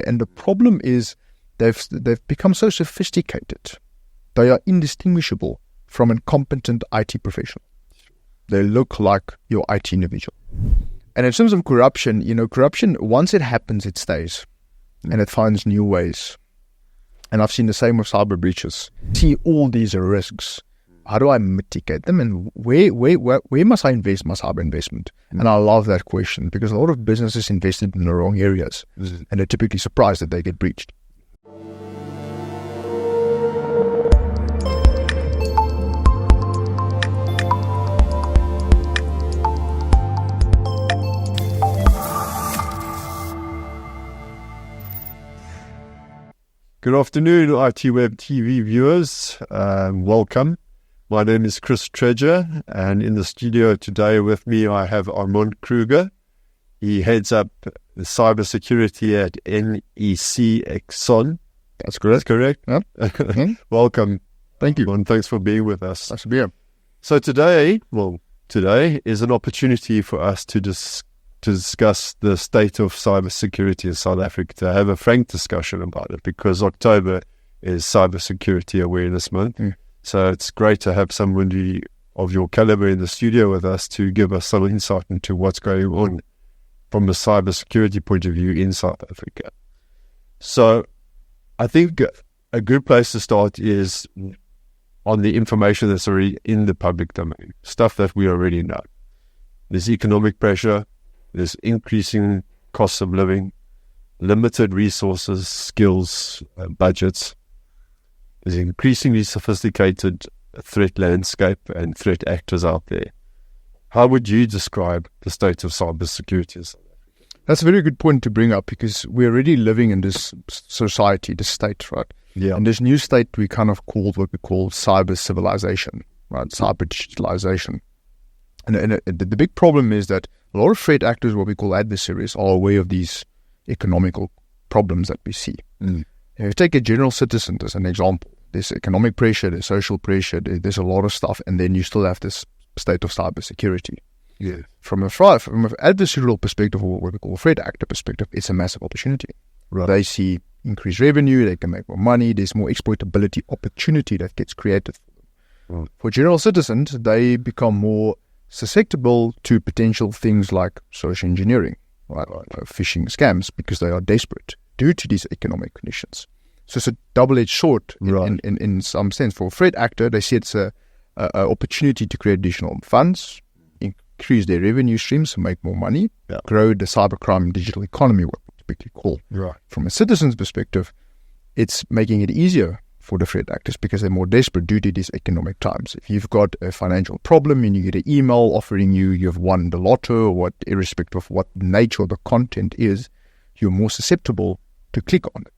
And the problem is they've become so sophisticated. They are indistinguishable from a competent IT professional. They look like your IT individual. And in terms of corruption, corruption, once it happens, it stays. And it finds new ways. And I've seen the same with cyber breaches. See all these risks. How do I mitigate them? And where must I invest my cyber investment? And I love that question because a lot of businesses invested in the wrong areas. And they're typically surprised that they get breached. Good afternoon, ITWeb TV viewers. Welcome. My name is Chris Tredger, and in the studio today with me I have Armand Kruger. He heads up cybersecurity at NEC XON. That's correct. Yeah. Welcome. Thank you. And thanks for being with us. Nice to be here. So today is an opportunity for us to discuss the state of cybersecurity in South Africa, to have a frank discussion about it, because October is Cybersecurity Awareness Month. So it's great to have somebody of your caliber in the studio with us to give us some insight into what's going on from a cybersecurity point of view in South Africa. So I think a good place to start is on the information that's already in the public domain, stuff that we already know. There's economic pressure, there's increasing costs of living, limited resources, skills, budgets. There's increasingly sophisticated threat landscape and threat actors out there. How would you describe the state of cybersecurity in South Africa? That's a very good point to bring up because we're already living in this society, this state, right? Yeah. And this new state we kind of called what we call cyber civilization, right? Cyber digitalization. And the big problem is that a lot of threat actors, what we call adversaries, are aware of these economical problems that we see. If you take a general citizen as an example, there's economic pressure, there's social pressure, there's a lot of stuff, and then you still have this state of cybersecurity. Yeah. From an adversarial perspective, or what we call a threat actor perspective, it's a massive opportunity. Right. They see increased revenue, they can make more money, there's more exploitability opportunity that gets created for them. Right. For general citizens, they become more susceptible to potential things like social engineering, right? Phishing scams, because they are desperate due to these economic conditions. So it's a double-edged sword in some sense. For a threat actor, they see it's a opportunity to create additional funds, increase their revenue streams, make more money, grow the cybercrime digital economy, what we typically call. Right. From a citizen's perspective, it's making it easier for the threat actors because they're more desperate due to these economic times. If you've got a financial problem and you get an email offering you've won the lotto, or irrespective of what the nature of the content is, you're more susceptible to click on it,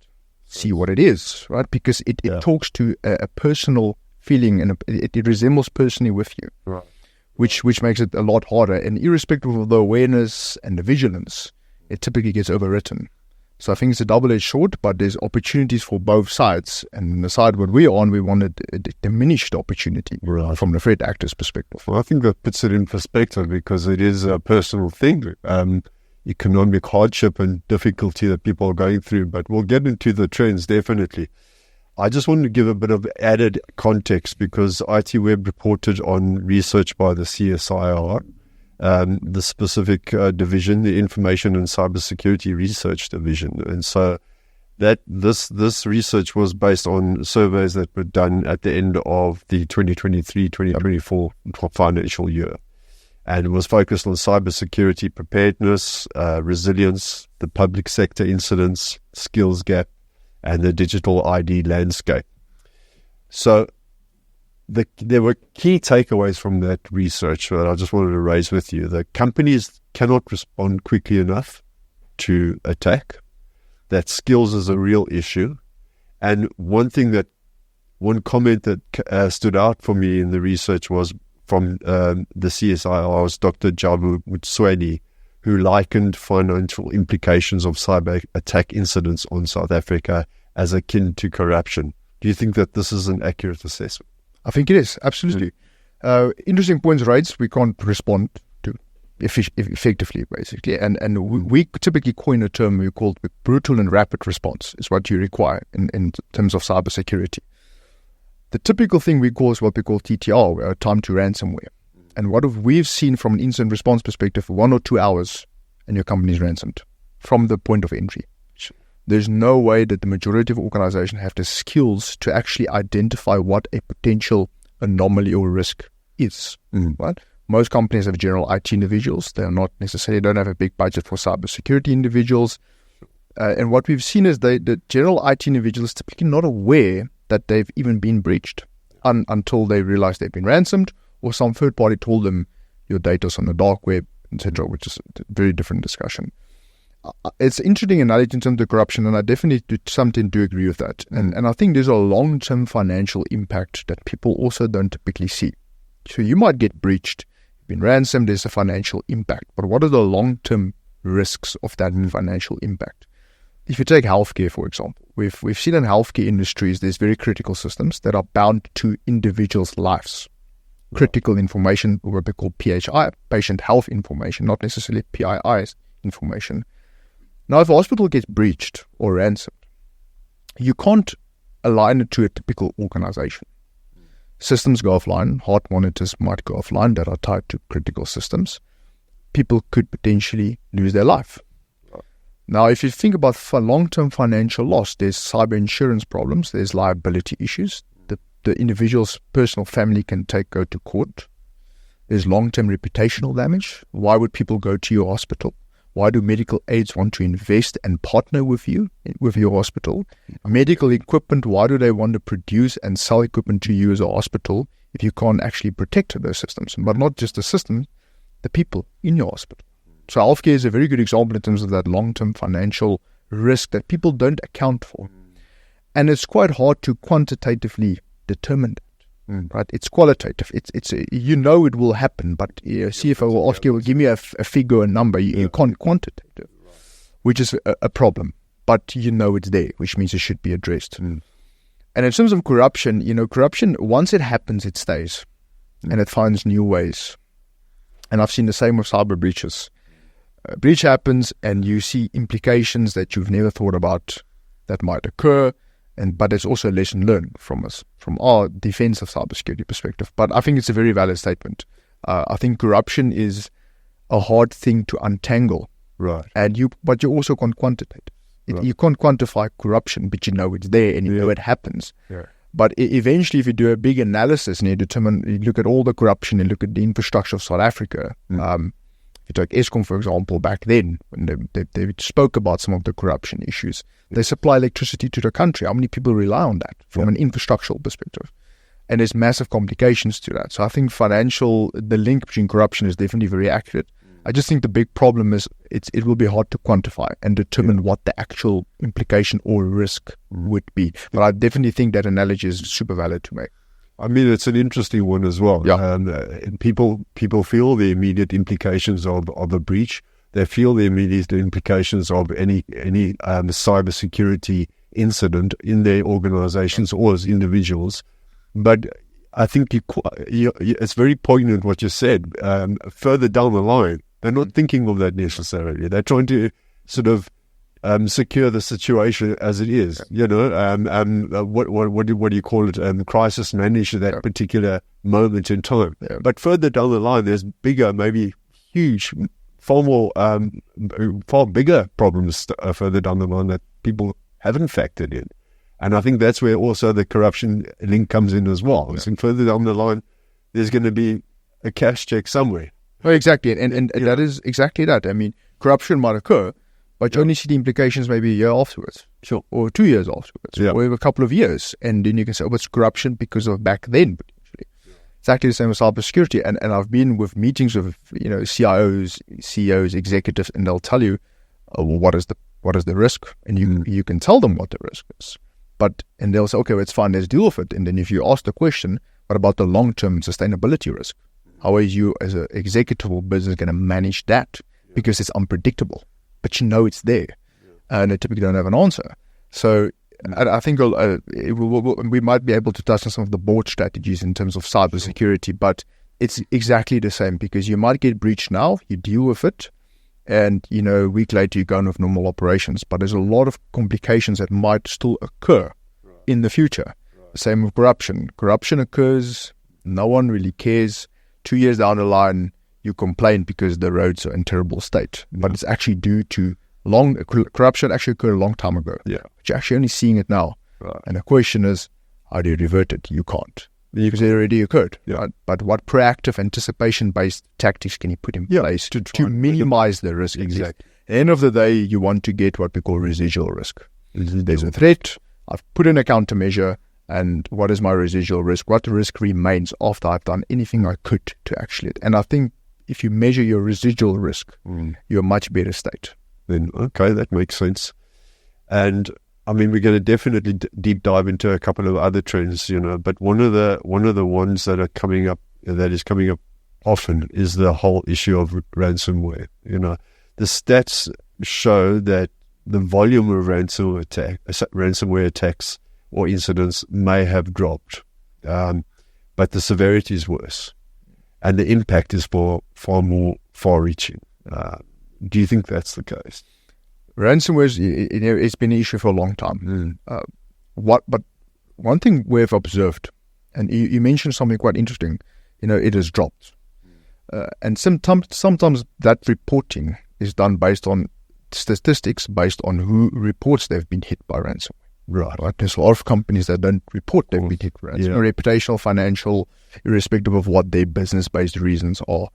see what it is, right? Because it talks to a personal feeling and it resembles personally with you, right? Which makes it a lot harder. And irrespective of the awareness and the vigilance, it typically gets overwritten. So I think it's a double-edged sword, but there's opportunities for both sides. And on the side what we're on, we want to diminish the opportunity from the threat actor's perspective. Well, I think that puts it in perspective because it is a personal thing, economic hardship and difficulty that people are going through. But we'll get into the trends, definitely. I just wanted to give a bit of added context because ITWeb reported on research by the CSIR, the specific division, the Information and Cybersecurity Research Division. And so that this research was based on surveys that were done at the end of the 2023-2024 financial year. And it was focused on cybersecurity preparedness, resilience, the public sector incidents, skills gap, and the digital ID landscape. So there were key takeaways from that research that I just wanted to raise with you. The companies cannot respond quickly enough to attack. That skills is a real issue. And one comment that stood out for me in the research was from the CSIR's Dr. Jabu Mutsweni, who likened financial implications of cyber attack incidents on South Africa as akin to corruption. Do you think that this is an accurate assessment? I think it is, absolutely. Interesting points raised we can't respond to. effectively, basically. And we typically coin a term we call brutal and rapid response is what you require in terms of cybersecurity. The typical thing we call is what we call TTR, time to ransomware. And what we've seen from an incident response perspective, 1 or 2 hours and your company is ransomed from the point of entry. There's no way that the majority of organizations have the skills to actually identify what a potential anomaly or risk is. Right? Most companies have general IT individuals. They are not necessarily don't have a big budget for cybersecurity individuals. And what we've seen is the general IT individuals typically not aware that they've even been breached until they realize they've been ransomed or some third party told them your data's on the dark web, etc., which is a very different discussion. It's interesting analogy in terms of corruption, and I definitely do agree with that. And I think there's a long-term financial impact that people also don't typically see. So you might get breached, you've been ransomed, there's a financial impact. But what are the long-term risks of that financial impact? If you take healthcare, for example, we've seen in healthcare industries, there's very critical systems that are bound to individuals' lives. Critical information, or what we call PHI, patient health information, not necessarily PII information. Now, if a hospital gets breached or ransomed, you can't align it to a typical organization. Systems go offline, heart monitors might go offline that are tied to critical systems. People could potentially lose their life. Now, if you think about long-term financial loss, there's cyber insurance problems, there's liability issues. The individual's personal family can go to court. There's long-term reputational damage. Why would people go to your hospital? Why do medical aids want to invest and partner with you, with your hospital? Medical equipment, why do they want to produce and sell equipment to you as a hospital if you can't actually protect those systems? But not just the system, the people in your hospital. So healthcare is a very good example in terms of that long-term financial risk that people don't account for. And it's quite hard to quantitatively determine that. Right? It's qualitative. It's it will happen, but CFO will ask you, give me a figure, a number. You can't quantitate it, which is a problem. But it's there, which means it should be addressed. And in terms of corruption, corruption, once it happens, it stays. And it finds new ways. And I've seen the same with cyber breaches. A breach happens and you see implications that you've never thought about that might occur. But it's also a lesson learned from us, from our defense of cybersecurity perspective. But I think it's a very valid statement. I think corruption is a hard thing to untangle. Right. But you also can't quantitate it. Right. You can't quantify corruption, but it's there and you know it happens. Yeah. But eventually, if you do a big analysis and you look at all the corruption and look at the infrastructure of South Africa, if you take ESCON, for example, back then, when they spoke about some of the corruption issues, they supply electricity to the country. How many people rely on that from an infrastructural perspective? And there's massive complications to that. So I think the link between corruption is definitely very accurate. I just think the big problem is it will be hard to quantify and determine what the actual implication or risk would be. But I definitely think that analogy is super valid to make. I mean, it's an interesting one as well. Yeah. And people feel the immediate implications of a breach. They feel the immediate implications of any cybersecurity incident in their organizations or as individuals. But I think it's very poignant what you said. Further down the line, they're not thinking of that necessarily. They're trying to sort of secure the situation as it is. What do you call it? Crisis manage that particular moment in time. Yeah. But further down the line, there's bigger, maybe huge, far bigger problems further down the line that people haven't factored in. And I think that's where also the corruption link comes in as well. Yeah. So further down the line, there's going to be a cash check somewhere. Oh, exactly. And that is exactly that. I mean, corruption might occur, but you only see the implications maybe a year afterwards. Sure. Or 2 years afterwards. Yeah. Or a couple of years. And then you can say, it's corruption because of back then, potentially. Yeah. Exactly the same with cybersecurity. And I've been with meetings with, CIOs, CEOs, executives, and they'll tell you, what is the risk? And you can tell them what the risk is. And they'll say, okay, it's fine, let's deal with it. And then if you ask the question, what about the long-term sustainability risk? How are you as an executive or business going to manage that? Because it's unpredictable, but it's there. And they typically don't have an answer. So I think we might be able to touch on some of the board strategies in terms of cybersecurity, but it's exactly the same, because you might get breached now, you deal with it, and, a week later you go on with normal operations. But there's a lot of complications that might still occur in the future. Same with corruption. Corruption occurs, no one really cares. 2 years down the line, you complain because the roads are in terrible state. But it's actually due to corruption actually occurred a long time ago. Yeah. But you're actually only seeing it now. Right. And the question is, how do you revert it? You can't. Because it already occurred. Yeah. Right? But what proactive anticipation-based tactics can you put in place to minimize the risk? Exactly. At the end of the day, you want to get what we call residual risk. There's a threat, I've put in a countermeasure, and what is my residual risk? What risk remains after I've done anything I could to actually it? And I think if you measure your residual risk, you're a much better state. Then, okay, that makes sense. And I mean, we're going to definitely deep dive into a couple of other trends, but one of the ones that is coming up often is the whole issue of ransomware. The stats show that the volume of ransomware attacks or incidents may have dropped, but the severity is worse, and the impact is far more far-reaching. Do you think that's the case? Ransomware, it's been an issue for a long time. But one thing we've observed, and you mentioned something quite interesting, it has dropped. And sometimes that reporting is done based on statistics, based on who reports they've been hit by ransomware. Right. There's a lot of companies that don't report they've been hit by ransomware, reputational, financial, irrespective of what their business-based reasons are.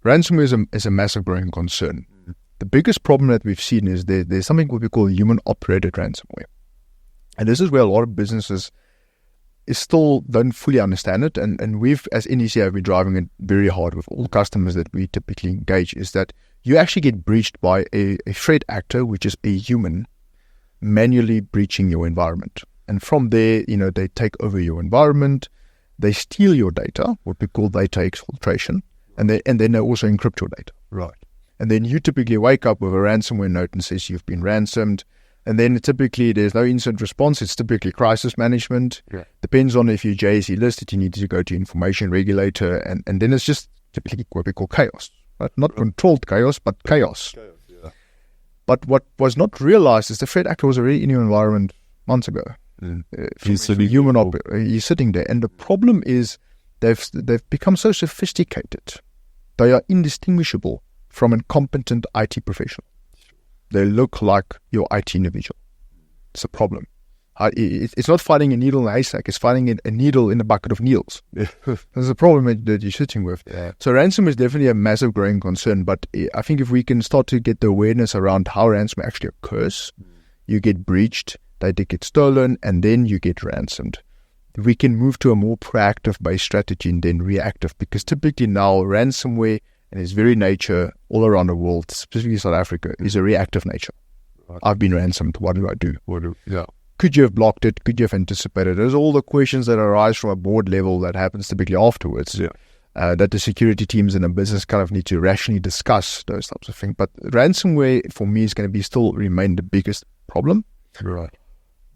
Ransomware is a massive growing concern. The biggest problem that we've seen is there's something what we call human-operated ransomware. And this is where a lot of businesses still don't fully understand it. And we've, as NEC, have been driving it very hard with all customers that we typically engage, is that you actually get breached by a threat actor, which is a human, manually breaching your environment. And from there, they take over your environment, they steal your data, what we call data exfiltration, and then they also encrypt your data. Right. And then you typically wake up with a ransomware note and says you've been ransomed. And then typically there's no incident response. It's typically crisis management. Yeah. Depends on if you're JSE listed, you need to go to information regulator. And then it's just typically what we call chaos. Right? Not controlled chaos, but chaos. Yeah. But what was not realized is the threat actor was already in your environment months ago. He's sitting there. And the problem is they've become so sophisticated. They are indistinguishable from a competent IT professional. They look like your IT individual. It's a problem. It's not finding a needle in a haystack, it's finding a needle in a bucket of needles. There's a problem that you're sitting with. Yeah. So ransom is definitely a massive growing concern, but I think if we can start to get the awareness around how ransom actually occurs, you get breached, data get stolen, and then you get ransomed. We can move to a more proactive based strategy and then reactive, because typically now ransomware and its very nature all around the world, specifically South Africa, is a reactive nature. Right. I've been ransomed. What do I do? Could you have blocked it? Could you have anticipated? There's all the questions that arise from a board level that happens typically afterwards. That the security teams in a business kind of need to rationally discuss those types of things. But ransomware, for me, is going to be still remain the biggest problem. Right.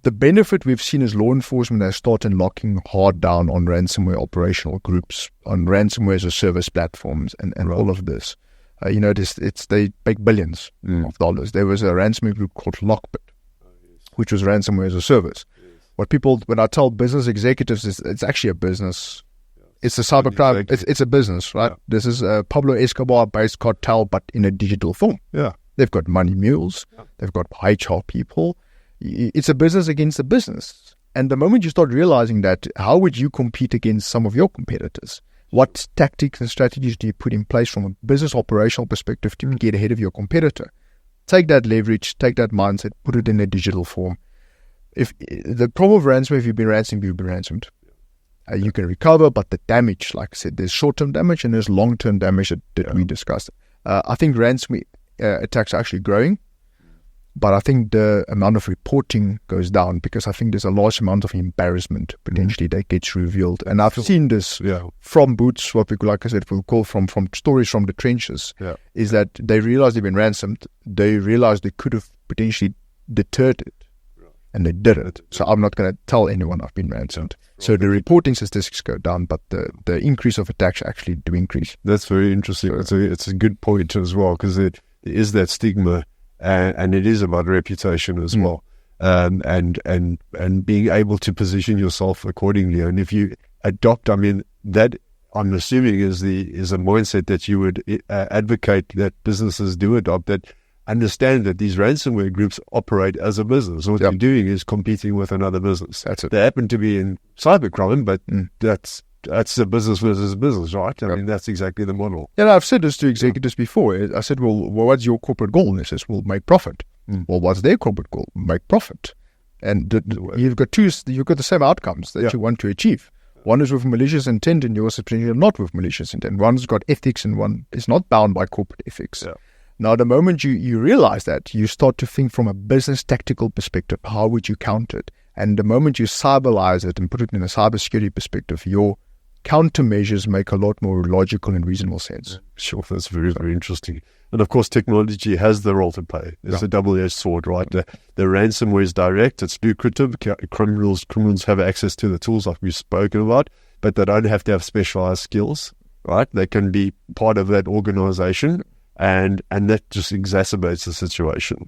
The benefit we've seen is law enforcement has started locking hard down on ransomware operational groups, on ransomware as a service platforms, and right. all of this. They make billions of dollars. There was a ransomware group called Lockbit, which was ransomware as a service. When I tell business executives, it's actually a business. It's a cybercrime. It's a business, right? Yeah. This is a Pablo Escobar-based cartel, but in a digital form. Yeah, they've got money mules. Yeah. They've got HR people. It's a business against a business. And the moment you start realizing that, how would you compete against some of your competitors? What tactics and strategies do you put in place from a business operational perspective to get ahead of your competitor? Take that leverage, take that mindset, put it in a digital form. If the problem of ransomware, if you've been ransomed, you've been ransomed. You can recover, but the damage, like I said, there's short-term damage and there's long-term damage that we discussed. I think ransomware attacks are actually growing. But I think the amount of reporting goes down because I think there's a large amount of embarrassment potentially that gets revealed. And I've seen this from boots, what we, like I said, we'll call from stories from the trenches, is that they realize they've been ransomed. They realize they could have potentially deterred it. and they didn't. So I'm not going to tell anyone I've been ransomed. So the reporting statistics go down, but the increase of attacks actually do increase. That's very interesting. It's a good point as well, because there is that stigma, and it is about reputation as well, and being able to position yourself accordingly. And if you adopt, I mean, that I'm assuming is a mindset that you would advocate that businesses do adopt, that understand that these ransomware groups operate as a business. What they're doing is competing with another business. That's it. They happen to be in cybercrime, but that's a business versus business, right? I mean, that's exactly the model. Yeah, I've said this to executives before. I said, well, what's your corporate goal? And they says, well, make profit. Well, what's their corporate goal? Make profit. And you've got the same outcomes that you want to achieve. One is with malicious intent, and yours is not with malicious intent. One's got ethics, and one is not bound by corporate ethics. Yeah. Now, the moment you realize that, you start to think from a business tactical perspective, how would you counter it? And the moment you cyberize it and put it in a cybersecurity perspective, your countermeasures make a lot more logical and reasonable sense. Sure, that's very, very interesting. And of course, technology has the role to play. It's a double-edged sword, right? The ransomware is direct, it's lucrative. Criminals have access to the tools like we've spoken about, but they don't have to have specialized skills, right? They can be part of that organization, and that just exacerbates the situation.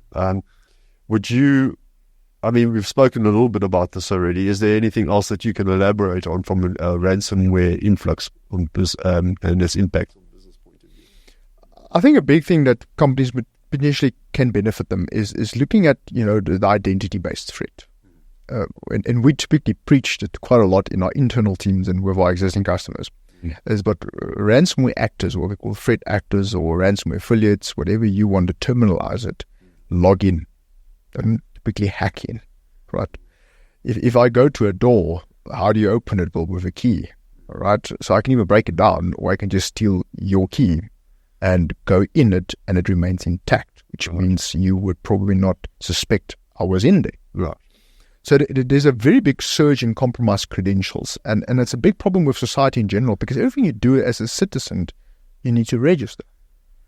We've spoken a little bit about this already. Is there anything else that you can elaborate on from a ransomware influx on this, and its impact on business point of view? I think a big thing that companies would potentially can benefit them is looking at the identity-based threat. And we typically preached it quite a lot in our internal teams and with our existing customers. But ransomware actors, what we call threat actors or ransomware affiliates, whatever you want to terminalize it, log in. Don't typically hack in, right? If I go to a door, how do you open it? Well, with a key, right? So I can either break it down, or I can just steal your key and go in it, and it remains intact, which means you would probably not suspect I was in there. Right. So there's a very big surge in compromised credentials, and it's a big problem with society in general, because everything you do as a citizen, you need to register.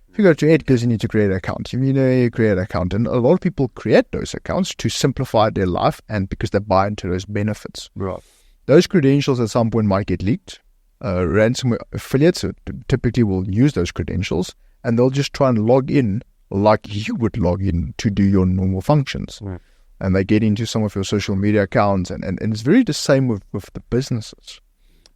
If you go to Edgar's, you need to create an account. You create an account, and a lot of people create those accounts to simplify their life, and because they buy into those benefits. Right. Those credentials at some point might get leaked. Ransomware affiliates typically will use those credentials, and they'll just try and log in like you would log in to do your normal functions. Right. And they get into some of your social media accounts, and it's very the same with the businesses.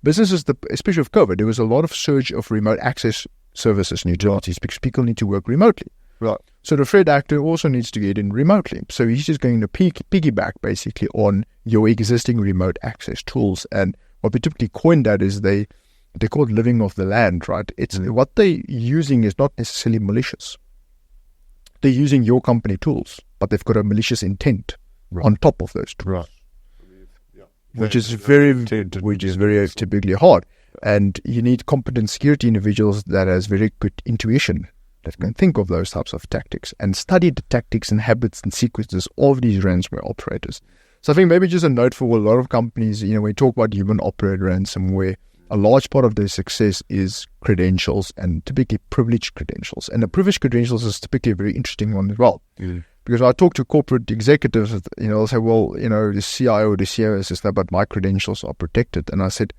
Businesses, especially with COVID, there was a lot of surge of remote access services and utilities because people need to work remotely. Right. So the threat actor also needs to get in remotely. So he's just going to piggyback basically on your existing remote access tools. And what we typically coined that is they're called living off the land, right? It's what they're using is not necessarily malicious. They're using your company tools, but they've got a malicious intent on top of those tools. Right. Which is very typically hard. And you need competent security individuals that has very good intuition, that can think of those types of tactics and study the tactics and habits and sequences of these ransomware operators. So I think maybe just a note for a lot of companies, when we talk about human operated ransomware, a large part of their success is credentials, and typically privileged credentials. And the privileged credentials is typically a very interesting one as well. Because when I talk to corporate executives, they'll say, well, the CIO or the CEO says that, but my credentials are protected. And I said,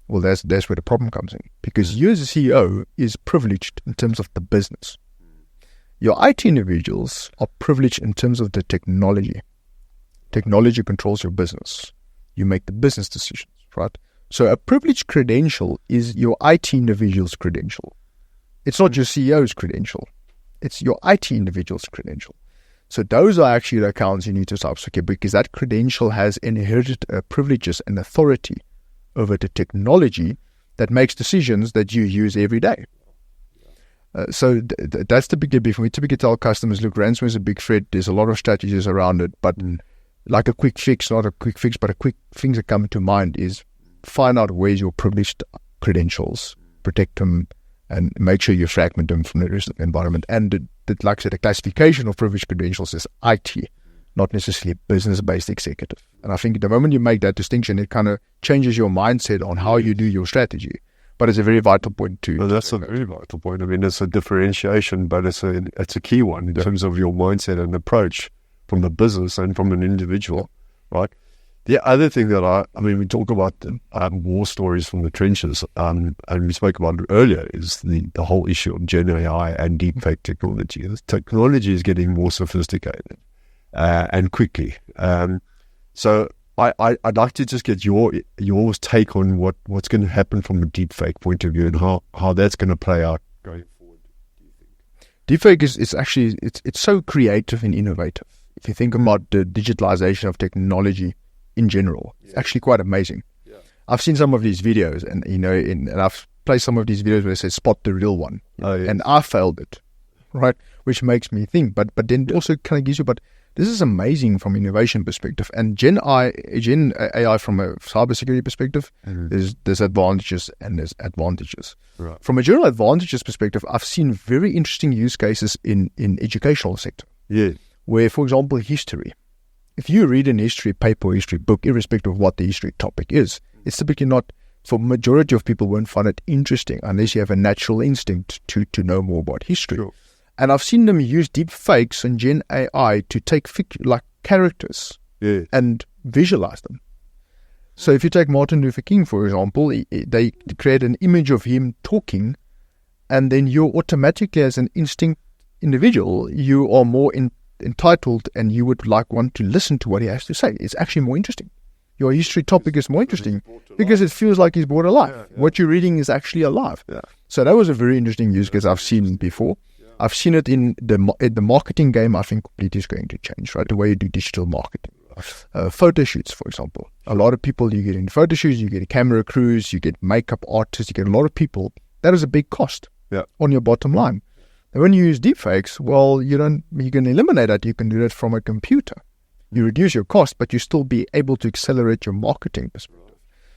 well, that's where the problem comes in. Because you as a CEO is privileged in terms of the business. Your IT individuals are privileged in terms of the technology. Technology controls your business. You make the business decisions, right? So a privileged credential is your IT individual's credential. It's not your CEO's credential. It's your IT individual's credential. So those are actually the accounts you need to cybersecure, because that credential has inherited privileges and authority over the technology that makes decisions that you use every day. So that's the big difference. We typically tell customers, look, ransomware is a big threat. There's a lot of strategies around it, but like a quick fix, not a quick fix, but a quick things that come to mind is find out where's your privileged credentials, protect them, and make sure you fragment them from the rest of the environment. And like I said, the classification of privileged credentials is IT, not necessarily business-based executive. And I think the moment you make that distinction, it kind of changes your mindset on how you do your strategy. But it's a very vital point too. Well, that's a very vital point. I mean, it's a differentiation, but it's a key one in terms of your mindset and approach from the business and from an individual. right? The other thing that I mean, we talk about war stories from the trenches, and we spoke about it earlier, is the whole issue of Gen AI and deepfake technology. This technology is getting more sophisticated and quickly. So I'd like to just get your take on what's going to happen from a deepfake point of view and how that's going to play out going forward. Do you think? Deepfake is actually it's so creative and innovative. If you think about the digitalization of technology in general, it's actually quite amazing. Yeah. I've seen some of these videos, and and I've played some of these videos where they say spot the real one, and I failed it, right? Which makes me think, but then it also kind of gives you, but this is amazing from an innovation perspective. And Gen AI from a cybersecurity perspective, there's advantages and there's advantages. Right. From a general advantages perspective, I've seen very interesting use cases in educational sector. Yeah. Where, for example, history. If you read an history paper or history book, irrespective of what the history topic is, it's typically not, for majority of people, won't find it interesting unless you have a natural instinct to know more about history. Sure. And I've seen them use deep fakes and Gen AI to take like characters and visualize them. So if you take Martin Luther King, for example, they create an image of him talking, and then you automatically, as an instinct individual, you are more entitled, and you would want to listen to what he has to say. It's actually more interesting. Your history topic is more interesting because it feels like he's brought alive. Yeah. What you're reading is actually alive. Yeah. So that was a very interesting use case I've seen before. Yeah. I've seen it in the marketing game. I think completely is going to change, right? The way you do digital marketing. Photo shoots, for example. A lot of people, you get in photo shoots, you get camera crews, you get makeup artists, you get a lot of people. That is a big cost on your bottom line. And when you use deepfakes, well, you can eliminate that. You can do that from a computer. You reduce your cost, but you still be able to accelerate your marketing perspective.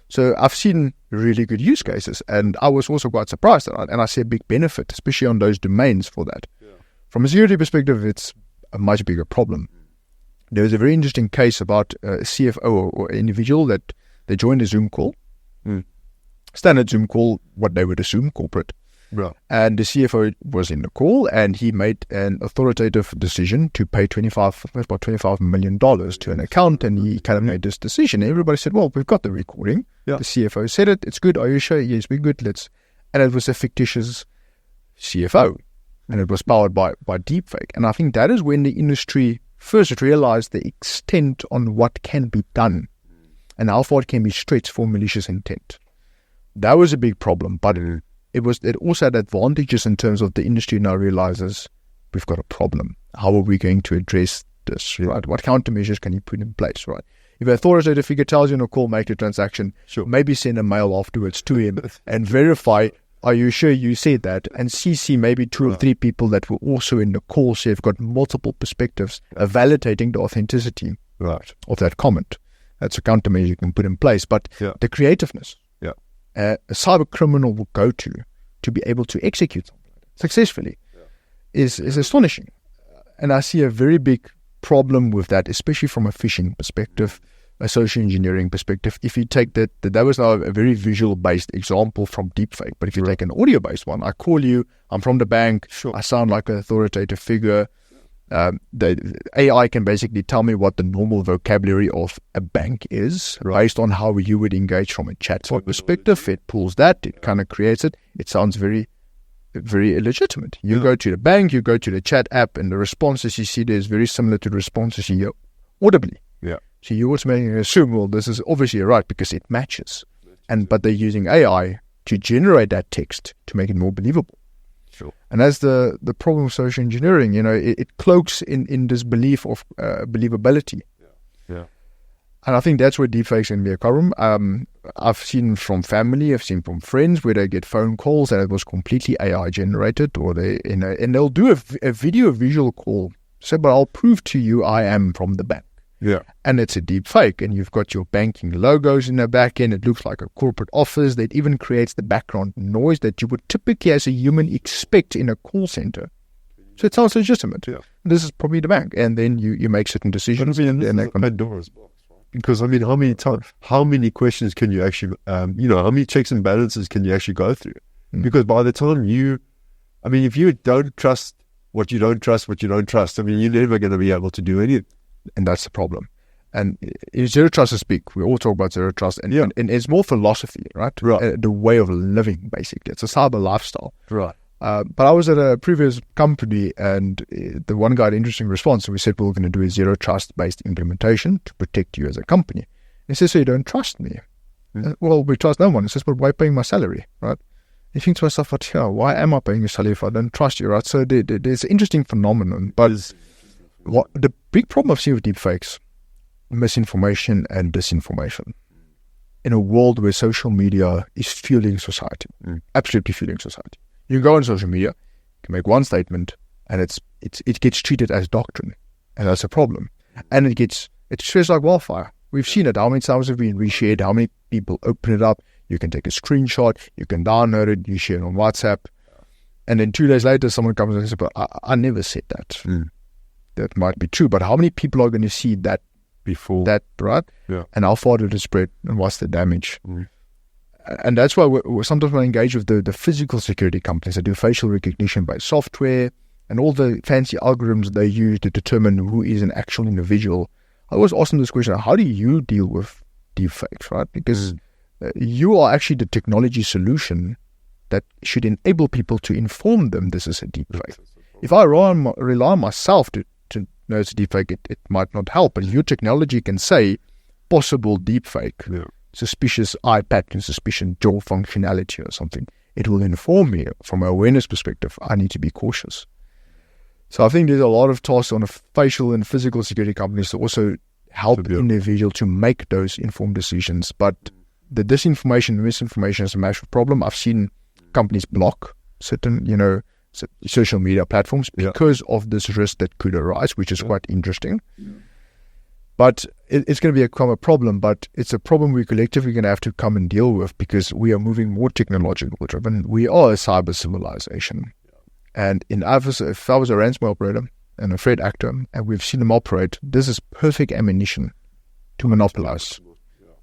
So I've seen really good use cases, and I was also quite surprised at that, and I see a big benefit, especially on those domains for that. Yeah. From a security perspective, it's a much bigger problem. There was a very interesting case about a CFO or individual that they joined a Zoom call, standard Zoom call, what they would assume, corporate. Right. And the CFO was in the call, and he made an authoritative decision to pay about $25 million to an account, and he kind of made this decision. Everybody said, well, we've got the recording. Yeah. The CFO said it. It's good. Are you sure? Yes, we're good. And it was a fictitious CFO, and it was powered by deepfake. And I think that is when the industry first realized the extent on what can be done and how far it can be stretched for malicious intent. That was a big problem, but it also had advantages in terms of the industry now realizes we've got a problem. How are we going to address this, right? What countermeasures can you put in place, right? If an authoritative figure tells you in a call, make a transaction, maybe send a mail afterwards to him and verify, are you sure you said that? And CC maybe 2 or 3 people that were also in the call, so you've got multiple perspectives validating the authenticity of that comment. That's a countermeasure you can put in place. But the creativeness, a cyber criminal will go to be able to execute something like that successfully is astonishing. And I see a very big problem with that, especially from a phishing perspective, a social engineering perspective. If you take that was now a very visual-based example from deepfake, but if you take an audio-based one, I call you, I'm from the bank, I sound like an authoritative figure. The AI can basically tell me what the normal vocabulary of a bank is based on how you would engage from a chat perspective. It pulls that, it kind of creates it. It sounds very, very illegitimate. You go to the bank, you go to the chat app, and the responses you see there is very similar to the responses you hear audibly. Yeah. So you automatically assume, well, this is obviously right because it matches. But they're using AI to generate that text to make it more believable. Sure. And as the problem of social engineering, it cloaks in this belief of believability. Yeah. And I think that's where deepfakes can be a problem. I've seen from family, I've seen from friends where they get phone calls and it was completely AI generated, or and they'll do a visual call. Say, but I'll prove to you I am from the bank. Yeah. And it's a deep fake, and you've got your banking logos in the back end. It looks like a corporate office. That even creates the background noise that you would typically as a human expect in a call center. So it sounds legitimate. Yeah. This is probably the bank. And then you make certain decisions. But this is Pandora's box, right? Because, how many questions can you actually, how many checks and balances can you actually go through? Because by the time if you don't trust what you don't trust, you're never going to be able to do anything. And that's the problem. And zero trust is big. We all talk about zero trust, and it's more philosophy, right? The way of living, basically. It's a cyber lifestyle. Right. But I was at a previous company, and the one guy had an interesting response. So we said, we're going to do a zero trust based implementation to protect you as a company. And he says, so you don't trust me? Well, we trust no one. He says, but why paying my salary, right? You think to myself, but why am I paying your salary if I don't trust you, right? So there's an interesting phenomenon. But what the big problem I've seen with deepfakes, misinformation and disinformation, in a world where social media is fueling society, absolutely fueling society. You can go on social media, you can make one statement, and it gets treated as doctrine, and that's a problem. And it spreads like wildfire. We've seen it. How many times have been reshared? How many people open it up? You can take a screenshot, you can download it, you share it on WhatsApp, and then 2 days later, someone comes and says, "But I never said that." That might be true, but how many people are going to see that before that, right? Yeah. And how far did it spread, and what's the damage? And that's why we're sometimes we engage with the physical security companies that do facial recognition by software and all the fancy algorithms they use to determine who is an actual individual. I always ask them this question: how do you deal with deepfakes, right? Because you are actually the technology solution that should enable people to inform them this is a deepfake. If I rely on myself to know it's a deepfake, it might not help. But your technology can say possible deepfake, suspicious eye pattern, suspicious jaw functionality or something. It will inform me from an awareness perspective. I need to be cautious. So I think there's a lot of tasks on a facial and physical security companies to also help the individual to make those informed decisions. But the disinformation, misinformation is a massive problem. I've seen companies block certain, social media platforms because of this risk that could arise, which is quite interesting. But it's going to become a problem, but it's a problem we collectively going to have to come and deal with because we are moving more technological driven. We are a cyber civilization. And if I was a ransomware operator and a threat actor, and we've seen them operate, this is perfect ammunition to monopolize,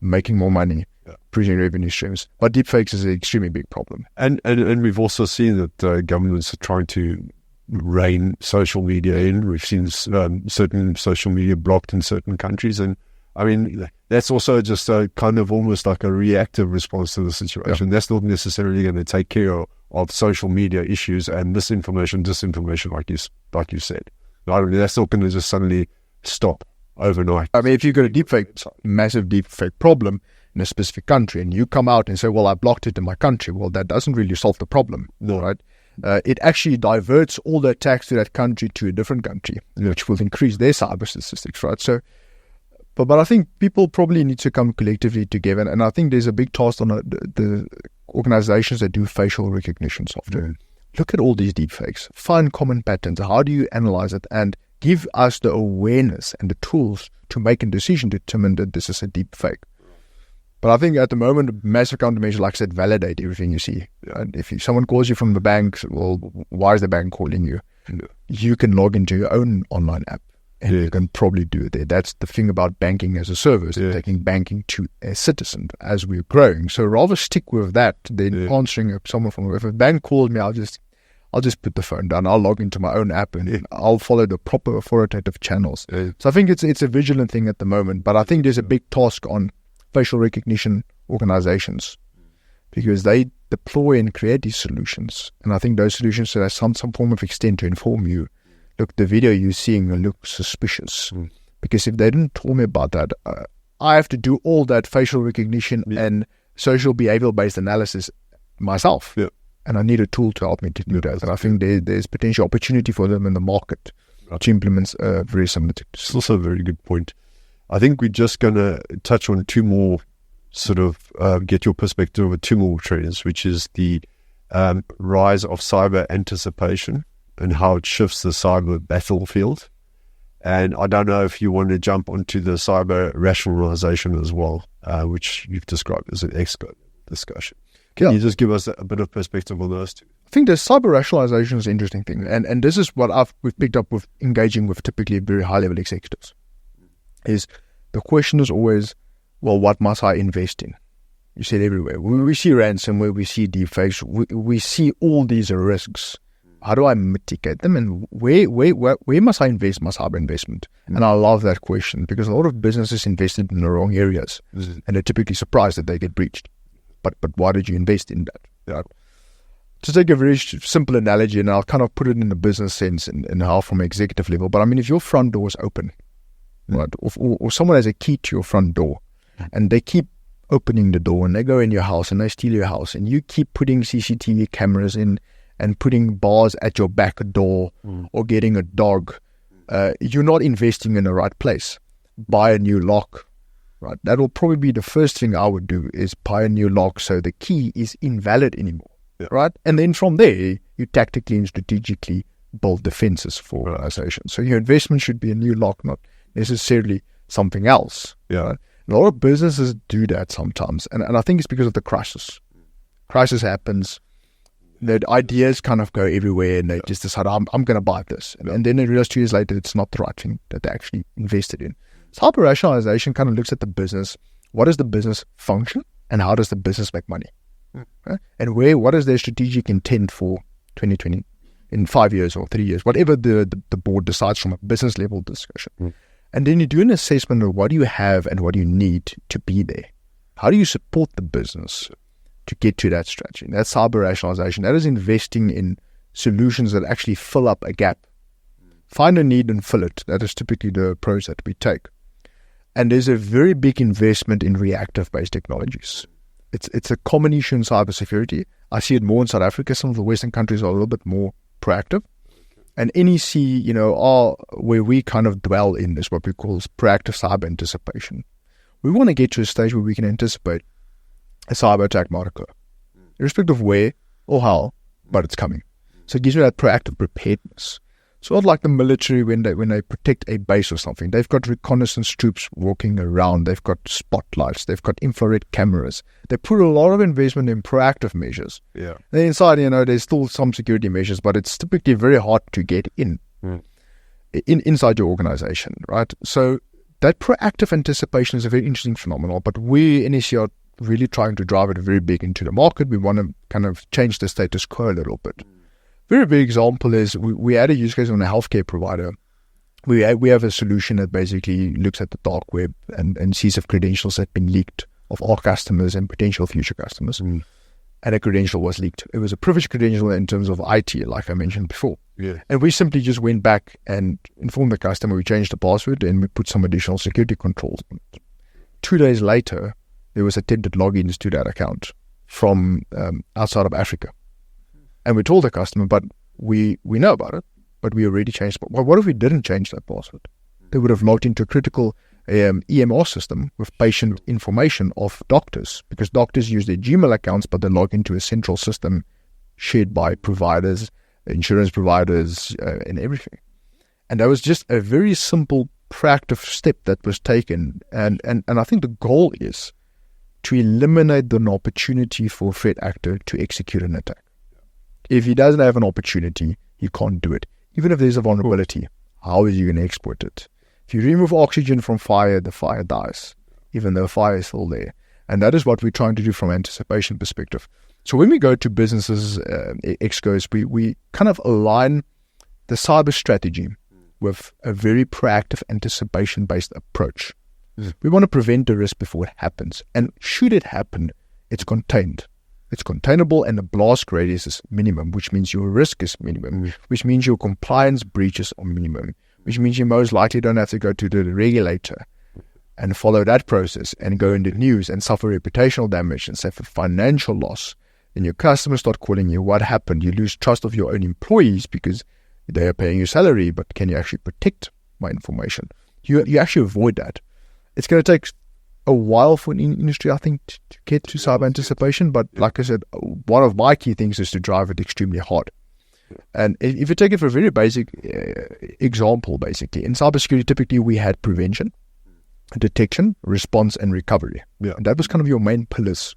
making more money, producing revenue streams. But deepfakes is an extremely big problem. And we've also seen that governments are trying to rein social media in. We've seen certain social media blocked in certain countries. And I mean, that's also just a kind of almost like a reactive response to the situation. That's not necessarily going to take care of social media issues and disinformation, like you said. I mean, that's not going to just suddenly stop overnight. I mean, if you've got a massive deepfake problem in a specific country, and you come out and say, well, I blocked it in my country, well, that doesn't really solve the problem, right? It actually diverts all the attacks to that country to a different country, which will increase their cyber statistics, right? So, but I think people probably need to come collectively together, and I think there's a big task on the organizations that do facial recognition software. Look at all these deepfakes, find common patterns. How do you analyze it and give us the awareness and the tools to make a decision to determine that this is a deepfake? But I think at the moment, massive countermeasures, like I said, validate everything you see. And if someone calls you from the bank, well, why is the bank calling you? You can log into your own online app and you can probably do it there. That's the thing about banking as a service, taking banking to a citizen as we're growing. So rather stick with that than answering someone from, if a bank calls me, I'll just put the phone down. I'll log into my own app and I'll follow the proper authoritative channels. So I think it's a vigilant thing at the moment, but I think there's a big task on facial recognition organizations because they deploy and create these solutions. And I think those solutions should have some form of extent to inform you, look, the video you're seeing looks suspicious. Because if they didn't tell me about that, I have to do all that facial recognition and social behavioral-based analysis myself. And I need a tool to help me to do that. And I think there's potential opportunity for them in the market to implement very similar to this. It's also a very good point. I think we're just going to touch on two more, sort of get your perspective of two more trends, which is the rise of cyber anticipation and how it shifts the cyber battlefield. And I don't know if you want to jump onto the cyber rationalization as well, which you've described as an expert discussion. Can you just give us a bit of perspective on those two? I think the cyber rationalization is an interesting thing. And this is what we've picked up with engaging with typically very high-level executives. Is the question is always, well, what must I invest in? You see it everywhere. We see ransomware, we see deepfakes, we see all these risks. How do I mitigate them? And where must I invest my cyber investment? And I love that question because a lot of businesses invested in the wrong areas and they're typically surprised that they get breached. But why did you invest in that? Yeah. To take a very simple analogy, and I'll kind of put it in the business sense and how from executive level, but I mean, if your front door is open, right, or someone has a key to your front door and they keep opening the door and they go in your house and they steal your house and you keep putting CCTV cameras in and putting bars at your back door or getting a dog, you're not investing in the right place. Buy a new lock, right? That will probably be the first thing I would do, is buy a new lock so the key is invalid anymore, right? And then from there, you tactically and strategically build defenses for organizations. So your investment should be a new lock, not necessarily something else. Right? And a lot of businesses do that sometimes. And I think it's because of the crisis. Crisis happens. The ideas kind of go everywhere and they just decide, I'm going to buy this. And then they realize 2 years later, it's not the right thing that they actually invested in. Cyber rationalization kind of looks at the business. What does the business function and how does the business make money? Okay? And what is their strategic intent for 2020 in 5 years or 3 years, whatever the board decides from a business level discussion. And then you do an assessment of what do you have and what do you need to be there. How do you support the business to get to that strategy? And that's cyber rationalization. That is investing in solutions that actually fill up a gap. Find a need and fill it. That is typically the approach that we take. And there's a very big investment in reactive-based technologies. It's a common issue in cybersecurity. I see it more in South Africa. Some of the Western countries are a little bit more proactive. And NEC, where we kind of dwell in, is what we call proactive cyber anticipation. We want to get to a stage where we can anticipate a cyber attack might occur, irrespective of where or how, but it's coming. So it gives you that proactive preparedness. It's not like the military when they protect a base or something. They've got reconnaissance troops walking around. They've got spotlights. They've got infrared cameras. They put a lot of investment in proactive measures. Then inside, there's still some security measures, but it's typically very hard to get inside your organization, right? So that proactive anticipation is a very interesting phenomenon, but we, NEC, are really trying to drive it very big into the market. We want to kind of change the status quo a little bit. Very big example is we had a use case on a healthcare provider. We have a solution that basically looks at the dark web and sees if credentials have been leaked of our customers and potential future customers. And a credential was leaked. It was a privileged credential in terms of IT, like I mentioned before. And we simply just went back and informed the customer. We changed the password and we put some additional security controls on it. 2 days later, there was attempted logins to that account from outside of Africa. And we told the customer, but we know about it, but we already changed. Well, what if we didn't change that password? They would have logged into a critical EMR system with patient information of doctors, because doctors use their Gmail accounts, but they log into a central system shared by providers, insurance providers, and everything. And that was just a very simple, proactive step that was taken. And I think the goal is to eliminate an opportunity for a threat actor to execute an attack. If he doesn't have an opportunity, he can't do it. Even if there's a vulnerability, how is he going to exploit it? If you remove oxygen from fire, the fire dies, even though fire is still there. And that is what we're trying to do from an anticipation perspective. So when we go to businesses, ExCos, we kind of align the cyber strategy with a very proactive anticipation-based approach. We want to prevent the risk before it happens. And should it happen, it's contained. It's containable and the blast radius is minimum, which means your risk is minimum, which means your compliance breaches are minimum, which means you most likely don't have to go to the regulator and follow that process and go in the news and suffer reputational damage and suffer financial loss. Then your customers start calling you, what happened? You lose trust of your own employees because they are paying your salary, but can you actually protect my information? You actually avoid that. It's going to take a while for an industry, I think, to get to cyber anticipation. But like I said, one of my key things is to drive it extremely hard. And if you take it for a very basic example, basically, in cybersecurity, typically we had prevention, detection, response, and recovery. And that was kind of your main pillars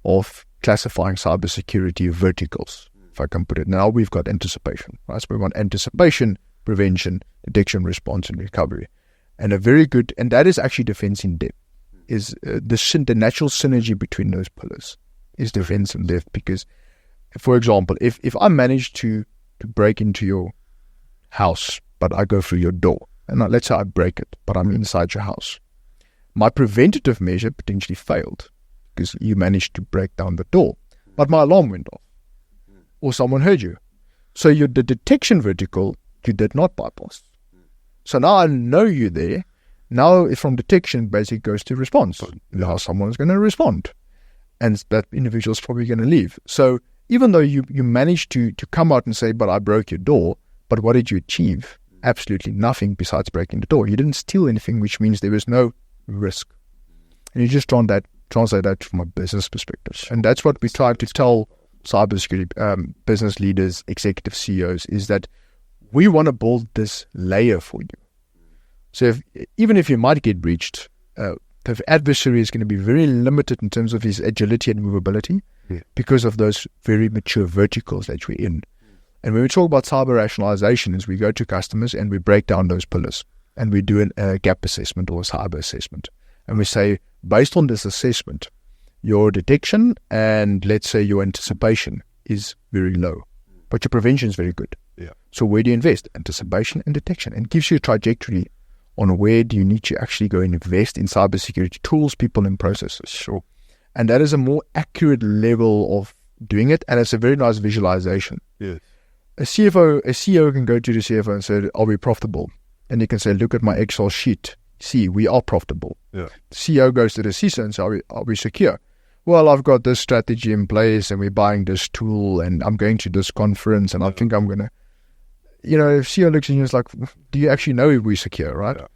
of classifying cybersecurity verticals, if I can put it. Now we've got anticipation, right? So we want anticipation, prevention, detection, response, and recovery. And and that is actually defense in depth. Is the natural synergy between those pillars is defense in depth, because, for example, if I manage to to break into your house, but I go through your door. And let's say I break it, but I'm inside your house. My preventative measure potentially failed because you managed to break down the door, but my alarm went off or someone heard you. So the detection vertical, you did not bypass. So now I know you're there. Now from detection, basically goes to response. Now someone's going to respond. And that individual's probably going to leave. So even though you managed to come out and say, but I broke your door, but what did you achieve? Absolutely nothing besides breaking the door. You didn't steal anything, which means there was no risk. And you just translate that from a business perspective. And that's what we try to tell cybersecurity business leaders, executive CEOs, is that we want to build this layer for you. So even if you might get breached, the adversary is going to be very limited in terms of his agility and movability because of those very mature verticals that we're in. And when we talk about cyber rationalization, is we go to customers and we break down those pillars and we do a gap assessment or a cyber assessment. And we say, based on this assessment, your detection and let's say your anticipation is very low, but your prevention is very good. Yeah. So where do you invest? Anticipation and detection. And gives you a trajectory on where do you need to actually go and invest in cybersecurity tools, people, and processes. Sure. And that is a more accurate level of doing it, and it's a very nice visualization. Yes. A CEO can go to the CFO and say, are we profitable? And he can say, look at my Excel sheet. See, we are profitable. Yeah. The CEO goes to the CISO and says, are we secure? Well, I've got this strategy in place and we're buying this tool and I'm going to this conference and I think I'm going to, if CEO looks at you and is like, do you actually know if we're secure, right? Yeah.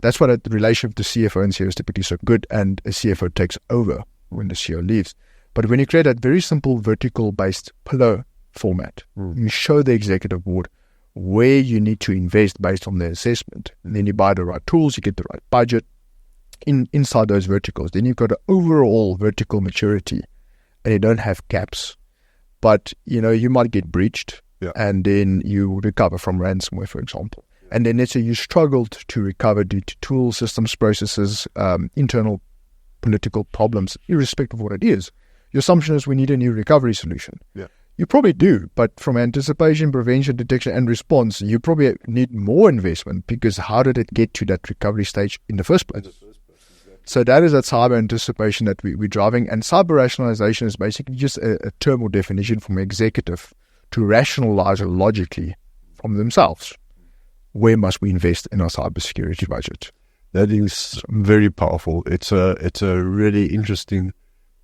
That's why the relationship to CFO and CEO is typically so good, and a CFO takes over when the CEO leaves. But when you create that very simple vertical-based pillar format, you show the executive board where you need to invest based on the assessment. And then you buy the right tools, you get the right budget inside those verticals. Then you've got an overall vertical maturity and you don't have gaps. But, you might get breached and then you recover from ransomware, for example. And then let's say you struggled to recover due to tools, systems, processes, internal political problems, irrespective of what it is. Your assumption is we need a new recovery solution. Yeah. You probably do, but from anticipation, prevention, detection, and response, you probably need more investment because how did it get to that recovery stage in the first place? Exactly. So that is that cyber anticipation that we're driving. And cyber rationalization is basically just a term or definition from an executive to rationalize logically from themselves. Where must we invest in our cybersecurity budget? That is very powerful. It's a really interesting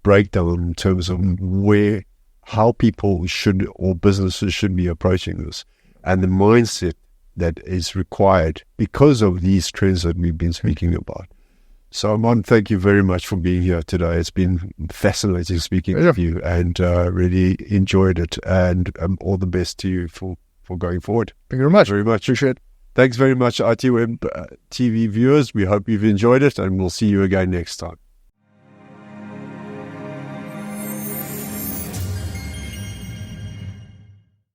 breakdown in terms of how people should or businesses should be approaching this, and the mindset that is required because of these trends that we've been speaking about. So, Armand, thank you very much for being here today. It's been fascinating speaking with you, and really enjoyed it. And all the best to you for going forward. Thank you very much. Very much. Appreciate it. Thanks very much, ITWeb TV viewers. We hope you've enjoyed it, and we'll see you again next time.